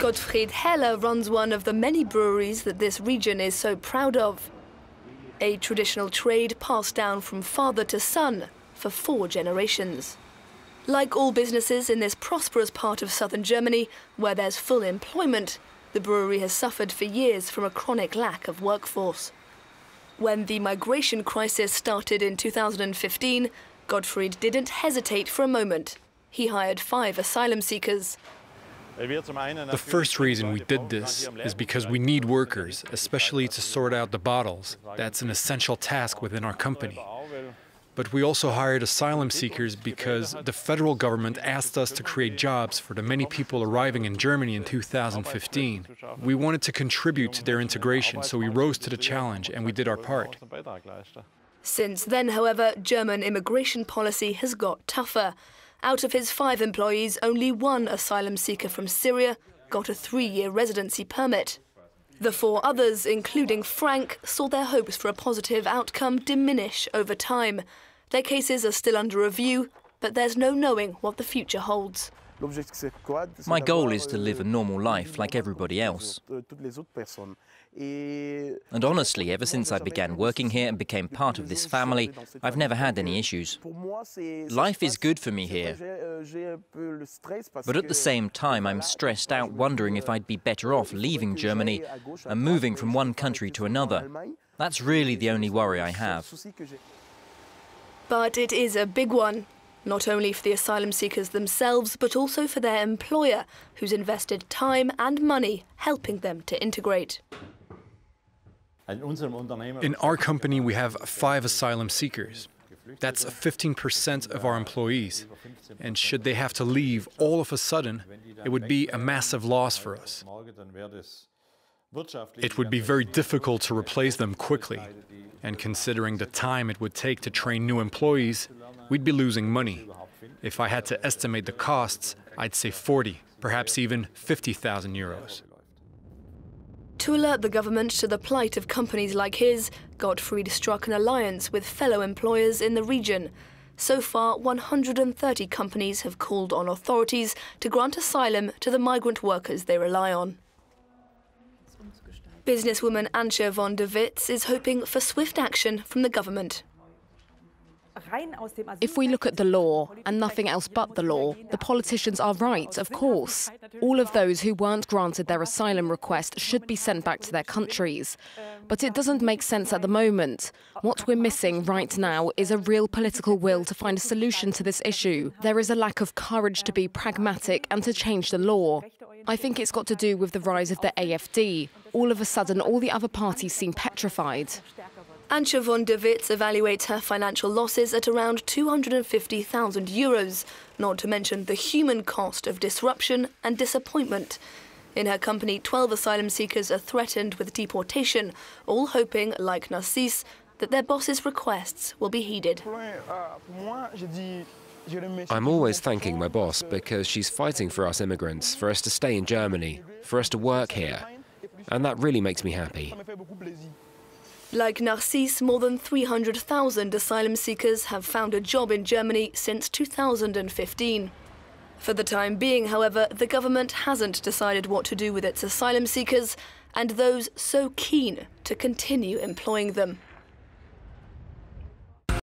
Gottfried runs one of the many breweries that this region is so proud of. A traditional trade passed down from father to son for 4 generations. Like all businesses in this prosperous part of southern Germany, where there's full employment, the brewery has suffered for years from a chronic lack of workforce. When the migration crisis started in 2015, Gottfried didn't hesitate for a moment. He hired 5 asylum seekers. The first reason we did this is because we need workers, especially to sort out the bottles. That's an essential task within our company. But we also hired asylum seekers because the federal government asked us to create jobs for the many people arriving in Germany in 2015. We wanted to contribute to their integration, so we rose to the challenge and we did our part. Since then, however, German immigration policy has got tougher. Out of his 5 employees, only 1 asylum seeker from Syria got a 3-year residency permit. The 4 others, including Frank, saw their hopes for a positive outcome diminish over time. Their cases are still under review, but there's no knowing what the future holds. My goal is to live a normal life like everybody else. And honestly, ever since I began working here and became part of this family, I've never had any issues. Life is good for me here. But at the same time, I'm stressed out wondering if I'd be better off leaving Germany and moving from one country to another. That's really the only worry I have. But it is a big one, not only for the asylum seekers themselves, but also for their employer, who's invested time and money helping them to integrate. In our company, we have 5 asylum seekers. That's 15% of our employees. And should they have to leave all of a sudden, it would be a massive loss for us. It would be very difficult to replace them quickly. And considering the time it would take to train new employees, we'd be losing money. If I had to estimate the costs, I'd say 40, perhaps even 50,000 euros. To alert the government to the plight of companies like his, Gottfried struck an alliance with fellow employers in the region. So far, 130 companies have called on authorities to grant asylum to the migrant workers they rely on. Businesswoman ANTJE von DEWITZ is hoping for swift action from the government. If we look at the law, and nothing else but the law, the politicians are right, of course. All of those who weren't granted their asylum request should be sent back to their countries. But it doesn't make sense at the moment. What we're missing right now is a real political will to find a solution to this issue. There is a lack of courage to be pragmatic and to change the law. I think it's got to do with the rise of the AfD. All of a sudden, all the other parties seem petrified. ANTJE von DEWITZ evaluates her financial losses at around 250,000 euros, not to mention the human cost of disruption and disappointment. In her company, 12 asylum seekers are threatened with deportation, all hoping, like NARCISSE, that their boss's requests will be heeded. I'm always thanking my boss because she's fighting for us immigrants, for us to stay in Germany, for us to work here. And that really makes me happy. Like NARCISSE, more than 300,000 asylum seekers have found a job in Germany since 2015. For the time being, however, the government hasn't decided what to do with its asylum seekers and those so keen to continue employing them.